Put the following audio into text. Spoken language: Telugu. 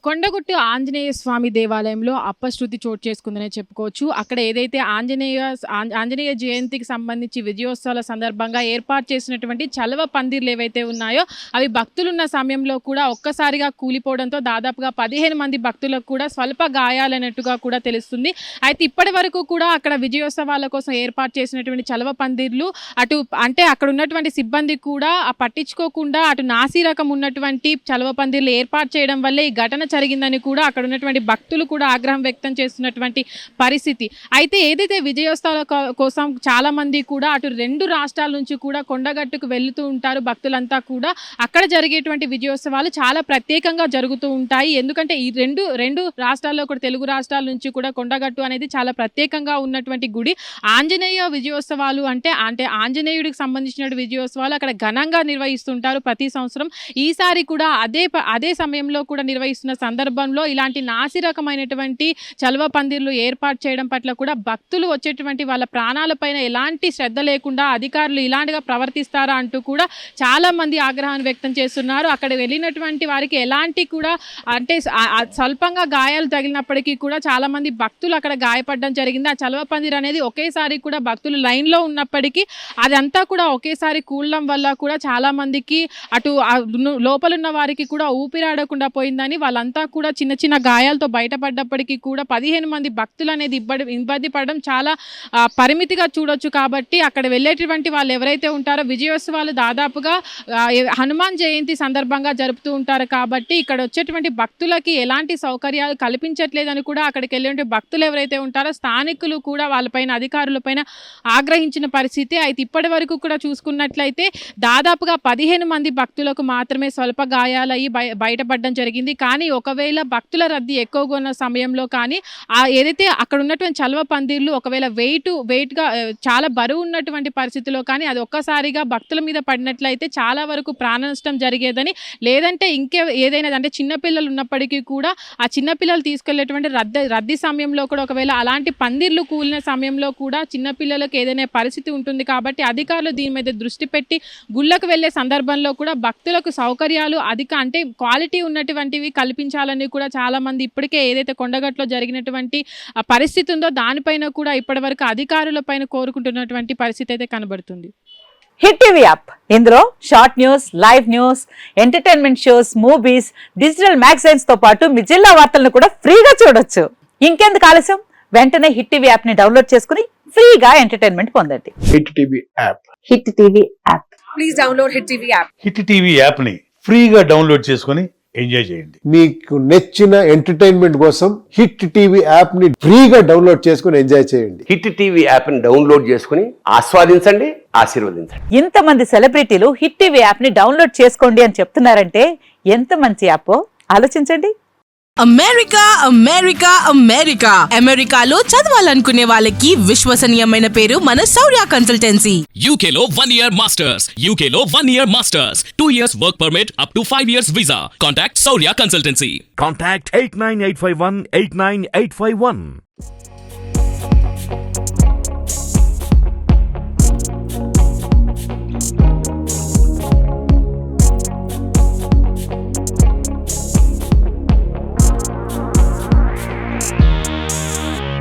కొండగుట్టు ఆంజనేయ స్వామి దేవాలయంలో అపశృతి చోటు చేసుకుందనే చెప్పుకోవచ్చు. అక్కడ ఏదైతే ఆంజనేయ జయంతికి సంబంధించి విజయోత్సవాల సందర్భంగా ఏర్పాటు చేసినటువంటి చలవ పందిర్లు ఏవైతే ఉన్నాయో అవి భక్తులున్న సమయంలో కూడా ఒక్కసారిగా కూలిపోవడంతో దాదాపుగా 15 మంది భక్తులకు కూడా స్వల్ప గాయాలైనట్టుగా కూడా తెలుస్తుంది. అయితే ఇప్పటి వరకు కూడా అక్కడ విజయోత్సవాల కోసం ఏర్పాటు చేసినటువంటి చలవ పందిర్లు అక్కడ ఉన్నటువంటి సిబ్బంది కూడా పట్టించుకోకుండా అటు నాసి రకం ఉన్నటువంటి చలవ పందిర్లు ఏర్పాటు చేయడం వల్లే ఈ ఘటన జరిగిందని కూడా అక్కడ ఉన్నటువంటి భక్తులు కూడా ఆగ్రహం వ్యక్తం చేస్తున్నటువంటి పరిస్థితి. అయితే ఏదైతే విజయోత్సవాల కోసం చాలా మంది కూడా అటు 2 రాష్ట్రాల నుంచి కూడా కొండగట్టుకు వెళ్తూ ఉంటారు. భక్తులంతా కూడా అక్కడ జరిగేటువంటి విజయోత్సవాలు చాలా ప్రత్యేకంగా జరుగుతూ ఉంటాయి. ఎందుకంటే ఈ రెండు రాష్ట్రాల్లో కూడా తెలుగు రాష్ట్రాల నుంచి కూడా కొండగట్టు అనేది చాలా ప్రత్యేకంగా ఉన్నటువంటి గుడి. ఆంజనేయ విజయోత్సవాలు అంటే ఆంజనేయుడికి సంబంధించిన విజయోత్సవాలు అక్కడ ఘనంగా నిర్వహిస్తుంటారు ప్రతి సంవత్సరం. ఈసారి కూడా అదే సమయంలో కూడా నిర్వహిస్తున్న సందర్భంలో ఇలాంటి నాసి రకమైనటువంటి చలవ పందిర్లు ఏర్పాటు చేయడం పట్ల కూడా భక్తులు వచ్చేటువంటి వాళ్ళ ప్రాణాలపైన ఎలాంటి శ్రద్ధ లేకుండా అధికారులు ఇలాంటిగా ప్రవర్తిస్తారా అంటూ కూడా చాలా మంది ఆగ్రహాన్ని వ్యక్తం చేస్తున్నారు. అక్కడ వెళ్ళినటువంటి వారికి ఎలాంటి కూడా స్వల్పంగా గాయాలు తగిలినప్పటికీ కూడా చాలా మంది భక్తులు అక్కడ గాయపడడం జరిగింది. ఆ చలవ పందిర్ అనేది ఒకేసారి కూడా భక్తులు లైన్లో ఉన్నప్పటికీ అదంతా కూడా ఒకేసారి కూలడం వల్ల కూడా చాలా మందికి అటు లోపలున్న వారికి కూడా ఊపిరాడకుండా పోయిందని వాళ్ళంతా కూడా చిన్న చిన్న గాయాలతో బయటపడ్డప్పటికీ కూడా 15 మంది భక్తులు అనేది ఇబ్బంది పడడం చాలా పరిమితిగా చూడొచ్చు. కాబట్టి అక్కడ వెళ్ళేటువంటి వాళ్ళు ఎవరైతే ఉంటారో విజయోత్సవాలు దాదాపుగా హనుమాన్ జయంతి సందర్భంగా జరుపుతూ ఉంటారు. కాబట్టి ఇక్కడ వచ్చేటువంటి భక్తులకి ఎలాంటి సౌకర్యాలు కల్పించట్లేదని కూడా అక్కడికి వెళ్ళే భక్తులు ఎవరైతే ఉంటారో స్థానికులు కూడా వాళ్ళపైన అధికారులపైన ఆగ్రహించిన పరిస్థితి. అయితే ఇప్పటి వరకు కూడా చూసుకున్నట్లయితే దాదాపుగా 15 మంది భక్తులకు మాత్రమే స్వల్ప గాయాలయ్యి బయటపడడం జరిగింది. కానీ ఒకవేళ భక్తుల రద్దీ ఎక్కువగా ఉన్న సమయంలో కానీ ఏదైతే అక్కడ ఉన్నటువంటి చలవ పందిర్లు ఒకవేళ వెయిట్గా చాలా బరువు ఉన్నటువంటి పరిస్థితిలో కానీ అది ఒక్కసారిగా భక్తుల మీద పడినట్లయితే చాలా వరకు ప్రాణ నష్టం జరిగేదని, లేదంటే ఏదైనా అంటే చిన్నపిల్లలు ఉన్నప్పటికీ కూడా ఆ చిన్నపిల్లలు తీసుకెళ్లేటువంటి రద్దీ సమయంలో కూడా ఒకవేళ అలాంటి పందిర్లు కూలిన సమయంలో కూడా చిన్నపిల్లలకు ఏదైనా పరిస్థితి ఉంటుంది. కాబట్టి అధికారులు దీని మీద దృష్టి పెట్టి గుళ్ళకు వెళ్లే సందర్భంలో కూడా భక్తులకు సౌకర్యాలు క్వాలిటీ ఉన్నటువంటివి కల్పించాలని కూడా చాలా మంది ఇప్పటికే ఏదైతే కొండగట్లో జరిగినటువంటి పరిస్థితి ఉందో దానిపైన కూడా ఇప్పటివరకు అధికారుల పైన కోరుకుంటున్నటువంటి పరిస్థితి అయితే కనబడుతుంది. హిట్ టీవీ యాప్, ఇందులో short news, live news, entertainment shows, movies, digital magazines తో పాటు మీ జిల్లా వార్తలను కూడా ఫ్రీగా చూడొచ్చు. ఇంకెందుకు ఆలస్యం, వెంటనే హిట్ టీవీ యాప్ ని డౌన్లోడ్ చేసుకుని ఫ్రీగా ఎంటర్టైన్మెంట్ పొందండి. Hit TV app. Hit TV app. Please download hit TV app. Hit TV app ని ఫ్రీగా డౌన్లోడ్ చేసుకుని ఎంజాయ్ చేయండి. మీకు నచ్చిన ఎంటర్టైన్మెంట్ కోసం హిట్ టీవీ యాప్ ని ఫ్రీగా డౌన్లోడ్ చేసుకుని ఎంజాయ్ చేయండి. హిట్ టీవీ యాప్ ని డౌన్లోడ్ చేసుకుని ఆస్వాదించండి, ఆశీర్వదించండి. ఇంతమంది సెలబ్రిటీలు హిట్ టీవీ యాప్ ని డౌన్లోడ్ చేసుకోండి అని చెప్తున్నారంటే ఎంత మంచి యాప్ ఆలోచించండి. అమెరికాలో చదవాలనుకునే వాళ్ళకి విశ్వసనీయమైన పేరు మన శౌర్య కన్సల్టెన్సీ. UK లో 1 year masters, UK లో 1 year masters, 2 years work permit up to 5 years visa. Contact Shaurya Consultancy. Contact 89851 89851.